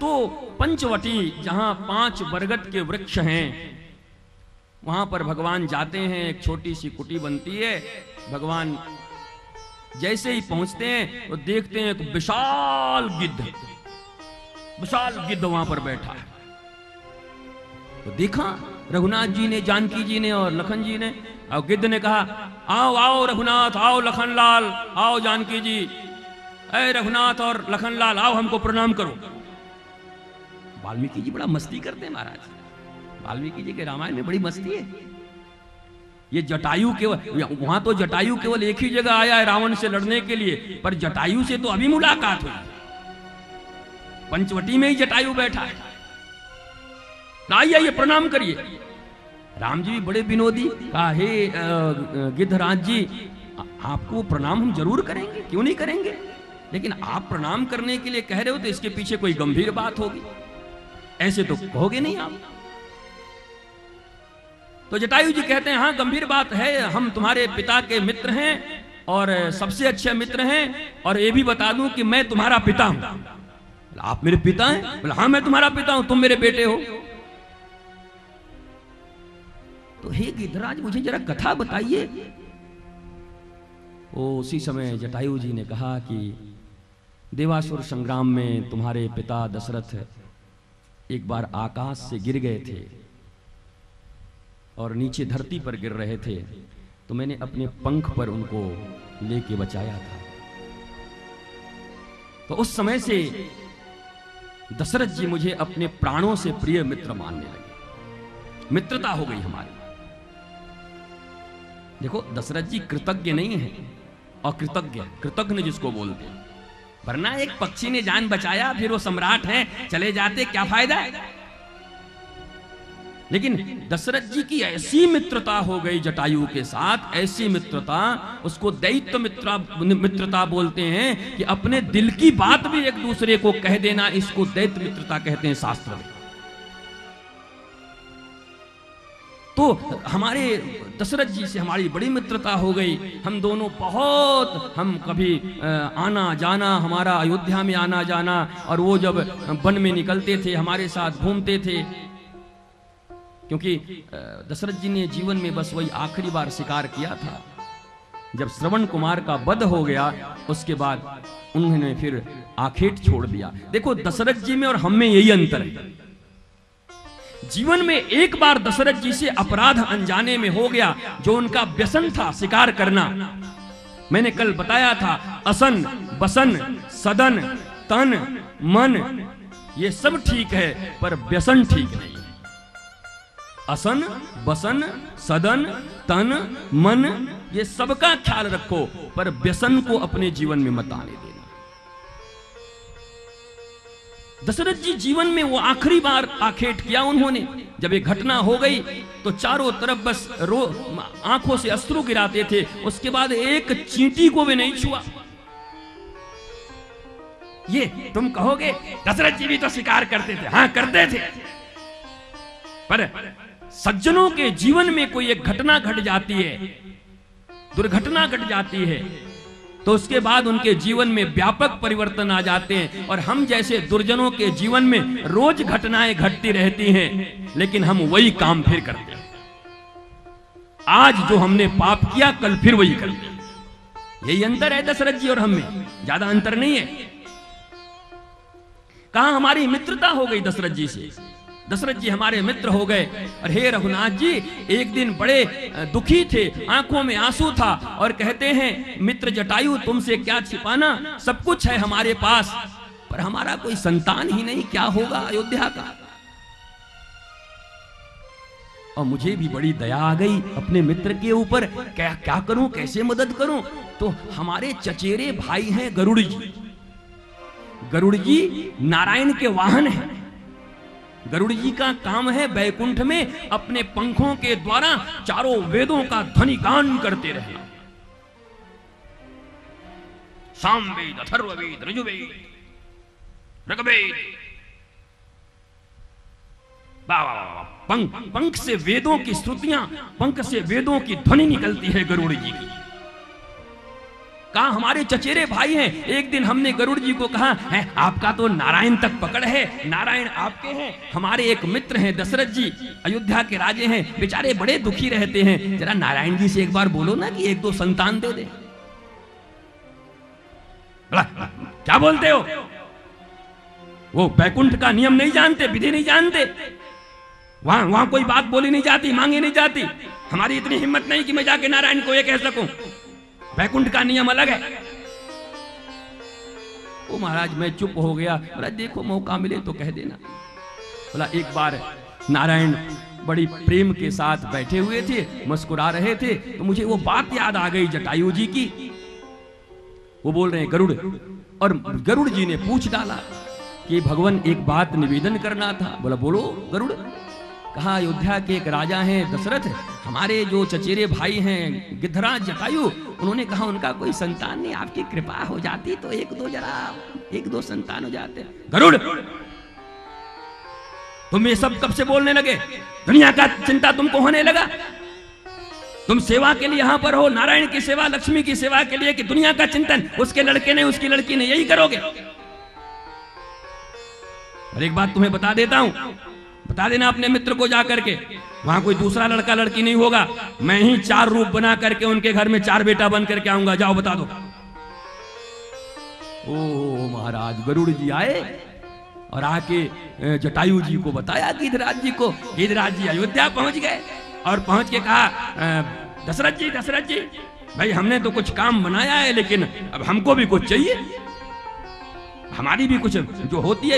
तो पंचवटी, जहां 5 बरगद के वृक्ष हैं, वहां पर भगवान जाते हैं। एक छोटी सी कुटी बनती है। भगवान जैसे ही पहुंचते हैं तो देखते हैं एक विशाल गिद्ध वहां पर बैठा है। तो देखा रघुनाथ जी ने, जानकी जी ने और लखन जी ने, और गिद्ध ने कहा, आओ आओ रघुनाथ, आओ लखनलाल, आओ जानकी जी, अरे रघुनाथ और लखनलाल आओ, हमको प्रणाम करो। वाल्मीकि जी बड़ा मस्ती करते हैं महाराज। वाल्मीकि जी के रामायण में बड़ी मस्ती है। ये जटायु केवल, वहां तो जटायु केवल एक ही जगह आया है रावण से लड़ने के लिए, पर जटायु से तो अभी मुलाकात हुई। पंचवटी में ही जटायु बैठा है। आइए प्रणाम करिए। राम जी भी बड़े विनोदी, कहा, हे गिद्धराज जी, आपको प्रणाम हम जरूर करेंगे, क्यों नहीं करेंगे, लेकिन आप प्रणाम करने के लिए कह रहे हो तो इसके पीछे कोई गंभीर बात होगी, ऐसे तो कहोगे नहीं आप। तो जटायु जी कहते हैं, हाँ गंभीर बात है, हम तुम्हारे पिता के मित्र हैं और सबसे अच्छे मित्र हैं, और ये भी बता दूं कि मैं तुम्हारा पिता हूं। आप मेरे पिता हैं? बोला, हाँ मैं तुम्हारा पिता हूं, तुम मेरे बेटे हो। तो हे गिद्धराज, मुझे जरा कथा बताइए। उसी समय जटायु जी ने कहा कि देवासुर संग्राम में तुम्हारे पिता दशरथ एक बार आकाश से गिर गए थे और नीचे धरती पर गिर रहे थे, तो मैंने अपने पंख पर उनको लेके बचाया था। तो उस समय से दशरथ जी मुझे अपने प्राणों से प्रिय मित्र मानने लगे, मित्रता हो गई हमारी। देखो दशरथ जी कृतज्ञ नहीं है, अकृतज्ञ, कृतज्ञ जिसको बोलते हैं। वरना एक पक्षी ने जान बचाया, फिर वो सम्राट है, चले जाते क्या फायदा है। लेकिन दशरथ जी की ऐसी मित्रता हो गई जटायु के साथ, ऐसी मित्रता, उसको दैत्य मित्रता बोलते हैं, कि अपने दिल की बात भी एक दूसरे को कह देना, इसको दैत्य मित्रता कहते हैं शास्त्र में। तो हमारे दशरथ जी से हमारी बड़ी मित्रता हो गई। हम दोनों बहुत, हम कभी आना जाना, हमारा अयोध्या में आना जाना, और वो जब वन में निकलते थे हमारे साथ घूमते थे, क्योंकि दशरथ जी ने जीवन में बस वही आखिरी बार शिकार किया था। जब श्रवण कुमार का वध हो गया, उसके बाद उन्होंने फिर आखेट छोड़ दिया। देखो दशरथ जी में और हम में यही अंतर है। जीवन में एक बार दशरथ जी से अपराध अनजाने में हो गया, जो उनका व्यसन था शिकार करना। मैंने कल बताया था, असन, बसन, सदन, तन, मन, ये सब ठीक है, पर व्यसन ठीक नहीं। असन, बसन, सदन, तन, मन, ये सबका ख्याल रखो, पर व्यसन को अपने जीवन में मत आने देना। दशरथ जी जीवन में वो आखिरी बार आखेट किया उन्होंने। जब ये घटना हो गई तो चारों तरफ बस आंखों से अश्रु गिराते थे। उसके बाद एक चींटी को भी नहीं छुआ। ये तुम कहोगे दशरथ जी भी तो शिकार करते थे, हाँ करते थे, पर सज्जनों के जीवन में कोई एक घटना घट जाती है, दुर्घटना घट जाती है, तो उसके बाद उनके जीवन में व्यापक परिवर्तन आ जाते हैं। और हम जैसे दुर्जनों के जीवन में रोज घटनाएं घटती रहती हैं, लेकिन हम वही काम फिर करते हैं। आज जो हमने पाप किया, कल फिर वही करते हैं। यही अंतर है दशरथ जी और हम में, ज्यादा अंतर नहीं है। कहां हमारी मित्रता हो गई दशरथ जी से। दशरथ जी हमारे मित्र हो गए। और हे रघुनाथ जी, एक दिन बड़े दुखी थे, आंखों में आंसू था, और कहते हैं, मित्र जटायु तुमसे क्या छिपाना, सब कुछ है हमारे पास, पर हमारा कोई संतान ही नहीं, क्या होगा अयोध्या का। और मुझे भी बड़ी दया आ गई अपने मित्र के ऊपर, क्या करूं, कैसे मदद करूं। तो हमारे चचेरे भाई हैं गरुड़ जी। गरुड़ जी नारायण के वाहन हैं। गरुड़ जी का काम है बैकुंठ में अपने पंखों के द्वारा चारों वेदों का ध्वनिगान करते रहे। सामवेद, अथर्ववेद, ऋजुवेद, ऋग्वेद, पंख से वेदों की श्रुतियां, पंख से वेदों की ध्वनि निकलती है गरुड़ जी की। कहा हमारे चचेरे भाई हैं। एक दिन हमने गरुड़ जी को कहा है आपका तो नारायण तक पकड़ है, नारायण आपके हैं। हमारे एक मित्र हैं दशरथ जी, अयोध्या के राजे हैं, बेचारे बड़े दुखी रहते हैं, जरा नारायण जी से एक बार बोलो ना कि 1-2 संतान दे दे। क्या बोलते हो? वो बैकुंठ का नियम नहीं जानते, विधि नहीं जानते, वहां कोई बात बोली नहीं जाती, मांगी नहीं जाती। हमारी इतनी हिम्मत नहीं कि मैं जाके नारायण को ये कह सकूं, बैकुंठ का नियम अलग है। ओ महाराज मैं चुप हो गया। बोला देखो मौका मिले तो कह देना। बोला एक बार नारायण बड़ी प्रेम के साथ बैठे हुए थे, मुस्कुरा रहे थे, तो मुझे वो बात याद आ गई जटायु जी की। वो बोल रहे हैं गरुड़, और गरुड़ जी ने पूछ डाला कि भगवान एक बात निवेदन करना था। बोला बोलो गरुड़। कहा अयोध्या के एक राजा हैं दशरथ, हमारे जो चचेरे भाई हैं गिद्धराज जटायु, उन्होंने कहा उनका कोई संतान नहीं, आपकी कृपा हो जाती तो 1-2 संतान हो जाते। गरुड़ तुम ये सब कब से बोलने लगे? दुनिया का चिंता तुमको होने लगा? तुम सेवा के लिए यहां पर हो, नारायण की सेवा, लक्ष्मी की सेवा के लिए, कि दुनिया का चिंतन उसके लड़के ने उसकी लड़की ने यही करोगे? और एक बात तुम्हें बता देता हूं, बता देना अपने मित्र को जाकर के, वहां कोई दूसरा लड़का लड़की नहीं होगा, मैं ही 4 रूप बना करके उनके घर में 4 बेटा बन करके आऊंगा, जाओ बता दो। ओ महाराज गरुड़ जी आए और आके जटायु जी को बताया गिद्धराज जी को। गिद्धराज जी अयोध्या पहुंच गए और पहुंच के कहा दशरथ जी भाई हमने तो कुछ काम बनाया है, लेकिन अब हमको भी कुछ चाहिए, हमारी भी कुछ जो होती है